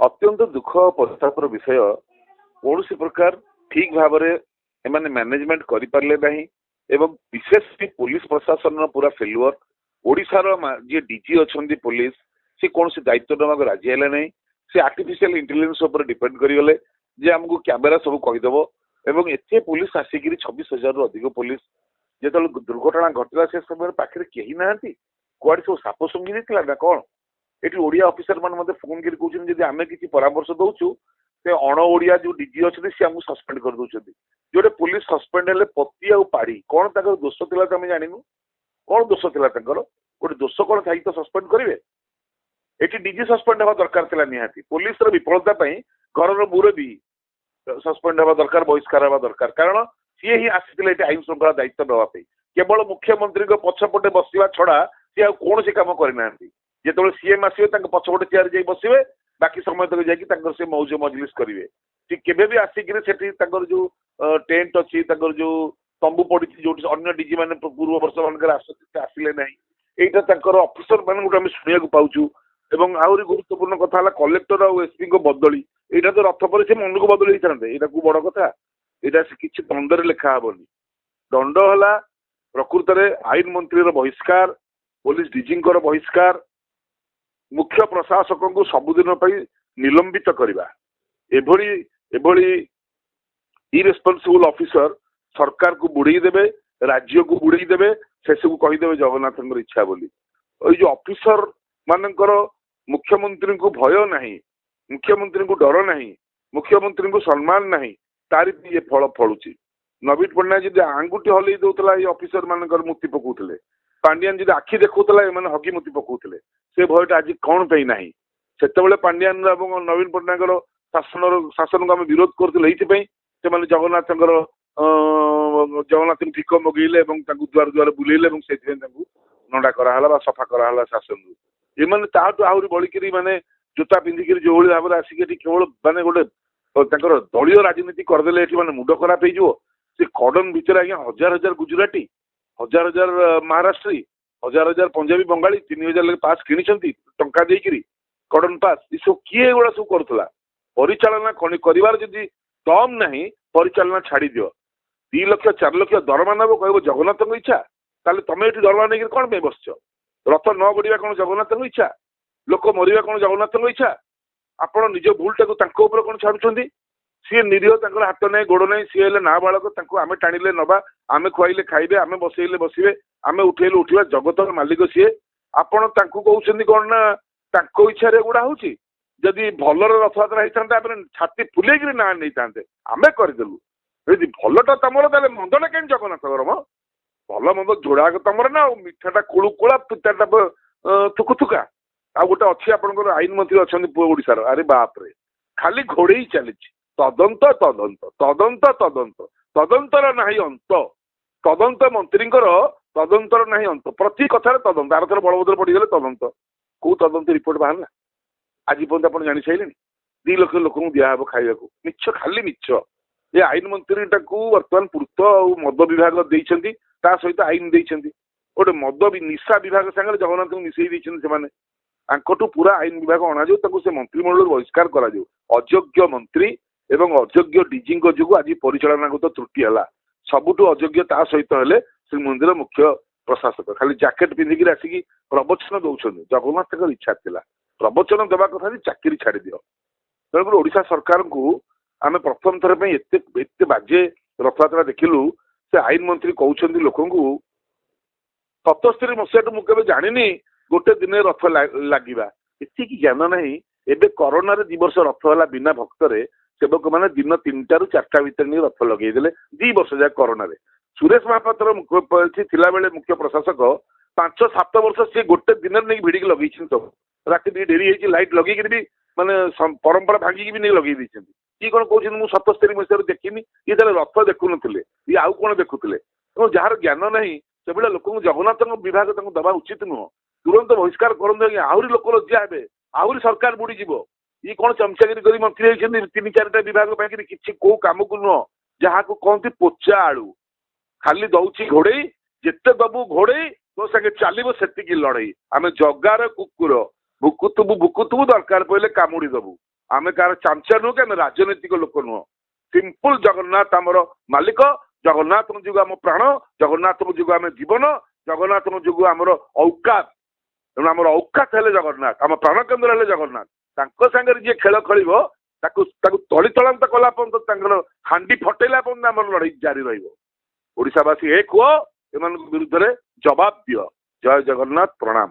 अत्यंत दुख पश्चातापर विषय कौन प्रकार ठीक भाव में मैनेजमेंट करें एवं विशेष पुलिस प्रशासन पूरा फेलुअर ओडिशार जी डीजी अच्छा पुलिस सी कौन दायित्व नवा राजी है ना सी आर्टिफिशियल इंटेलिजेंस उपर डिपेंड करेंगे जे आमको कैमेरा सब कहीदेव एवं एत पुलिस आसिक 26,000 रु अधिक पुलिस जो दुर्घटना घटला से समय पाखे कहीं ना कुआड़े सब साप सुंगी देता ना कौन ये ओडिया ऑफिसर मैंने फोन कर कहते आम किसी परामर्श दौचु से अण ओडिया जो डीजी अच्छे सी आमको सस्पेंड कर दौरान जोटे पुलिस सस्पेंड हेल्ले पति आउ पाड़ी कौन तक दोष था आम जानू कौन दोष था गोटे दोष कौन थी तो सस्पेंड करेंगे ये डीजी सस्पेंड हवा दरकार था निहाती पुलिस विफलता घर मुरबी सस्पेंड हवा दरकार बहिष्कार हवा दरकार कारण सी ही आसी आईन श्रृंखला दायित्व नापी केवल मुख्यमंत्री पछपटे बसवा छड़ा सी कौन कम करना जो सीएम आसवे पछपटे चेयर जा बसवे बाकी समय तक जाकि से मौज मजलिस करेंगे ठीक केवे भी आसिक जो टेंट अच्छी जो तंबू पड़ी जो अन्य डीजी मैंने पूर्व वर्ष मान आसिले ना यहाँ अफिसर मान आम शुणा पाचु एवं आहरी गुरुत्वपूर्ण कथा कलेक्टर और एसपी को बदली यहाँ तो रथ पर से मन को बदल होते यहाँ को बड़ कथा यहाँ किसी दंडर लिखा हेनी दंड है प्रकृत में आईन मंत्री बहिष्कार पुलिस डीजी बहिष्कार मुख्य प्रशासक को सबुदिन निलंबित करवा एभली इरेस्पॉन्सिबल ऑफिसर सरकार को बुड़े देवे राज्य को बुड़े देवे से सब कहीदेवे जगन्नाथ इच्छा बोली जो ऑफिसर मानकर मुख्यमंत्री को भय नहीं मुख्यमंत्री को डर नहीं मुख्यमंत्री को सम्मान नहीं तारी ये फल फलुची नवीन पट्टनायक जी आंगुठी हल्ई दौला ये ऑफिसर मानकर मुक्ति पकाउले पांडियान जी आखि देखुला ये हगी मुक्ति पकाउले से भयटा आज कौन पे ना से पांडियान नवीन पट्टनायक शासन को आम विरोध करते से जगन्नाथ जगन्नाथ ठिक मगेले द्वार द्वार बुलेले से नंडा कराला सफा कराला शासन ये ताठू आहरी बड़िकी माने जूता पिंधिक जो भाव में आसिक केवल माने गोटे दलीय राजनीति करदे मैंने मुंड खराब हो कड़न भितर आज्ञा हजार हजार गुजराती हजार हजार महाराष्ट्री हजार हजार पंजाबी बंगाली 3,000 पास किनी टंका देकरी कड़न पास ये सब किए गुड़ा सब करूला परिचालना कर दम नहीं परिचालना छाड़ी दियो 2 लाख 4 लाख दरमा नब कह जगन्नाथ इच्छा ताले तुम ये दरमा नहीं कौन पे बस रथ न गड़ा कौन जगन्नाथ इच्छा लोक मरवा कौन जगन्नाथ इच्छा आपण निज भूलटा कौन छाड़ुंट सी निरीह हाथ नहीं गोड़ नहीं सी है नाबाड़क आम टाणिले नवा आम खुआइले खाइबे आम बसइले बसवे आम उठेले उठा जगतर मालिक सीए आपण कहते कौन ना इच्छा गुड़ा हूँ जदि भलर रथयात्रा होता छाती फुलेक ना नहीं था आम करदेलु यदि भलटा तुमर तेल मंदटा कहीं जगन्नाथ म भल मंद जोड़ाक तुमर ना मिठाटा कुड़ा पिताटा थुकुथुका आ गोटे अच्छी आपंकर आईन मंत्री अच्छा ओडिशार अरे बाप रे खाली घोड़े चली तदंत तदंत तदंत तदंत तदंतर ना अंत तदंत मंत्री तदंतर ना अंत प्रति कथार तदंत आर थर बलभद्र पड़गले तदंत कौ तदंत रिपोर्ट बाहर आज पर्यंत आप जानी सारे 2 लाख लोक दिहब खाइबा मिछ खाली मिछ ये आईन मंत्री बर्तमान पूर्त और मद विभाग देती सहित आईन देती गोटे मद निशा विभाग सागर जगन्नाथ को मिसई से पूरा आईन विभाग अणाऊ से मंत्रिमंडल बहिष्कार कर अयोग्य मंत्री एवं अयोग्य डीजी जो आज परिचालनागत त्रुटि है सबुठू अयोग्य सहित हेले श्रीमंदिर मुख्य प्रशासक खाली जैकेट पिंधिक आसिक प्रवचन दौरान जगन्नाथ इच्छा थी प्रवचन देवा कथा चाकरी छाड़ दियो तेणुकर ओडिशा सरकार को आम प्रथम थर एत बाजे रथयात्रा देखिलु से आईन मंत्री कहते लोक 77 मसीहा मुझे जानी गोटे दिन रथ लगे एति ज्ञान नहीं एबे कोरोना रे 2 वर्ष रथ है बिना भक्तरे सेवक मैंने दिन 3टा ରୁ 4ଟା भितर नहीं रथ लगेदेले 2 वर्ष जाए कोरोना रे सुरेश महापात्र थिला बेले मुख्य प्रशासक 5-7 वर्ष सी गोटे दिन नहीं भिड़िक लगे सब राति भी डेरी होती लाइट लगे भी माने परंपरा भांगिकी भी नहीं लगे ये कौन कहते मुझे 77 मसीह देखनी ये रथ देखु नी ये आउ कौन देखुले जार ज्ञान नहीं से भाई लोक जगन्नाथ विभाग दबा उचित नुह तुरंत बहिष्कार करें आहरी लोक लज्जा हे आहरी सरकार बुड़ीज ये कौन चमचागिरी कर मंत्री होती 3-4टा विभाग किसी कौ कम को नुह जहाँ को कहते पोचा आलू खाली दौची घोड़े जिते दबू घोड़े तो सागे चलो से लड़ई आम जगार कुकुर भुकुतबू दरकार पड़े कामुड़ी दबू आम कार चामचा नुह कि राजनैतिक लोक नुह सिंपल जगन्नाथ आमर मालिक जगन्नाथ जो आम प्राण जगन्नाथ जो आम जीवन जगन्नाथ जो आमर औकात तेणु आमर औकात हेले जगन्नाथ आम प्राण केन्द्र हेले जगन्नाथ तांको सांगे जी खेल खेल तली तलांत कला पर्यंत हांडी फटेला पर्यंत आम लड़ाई जारी रही। ओडिशावासी एक हुओ एम विरुद्ध जवाब दियो। जय जगन्नाथ प्रणाम।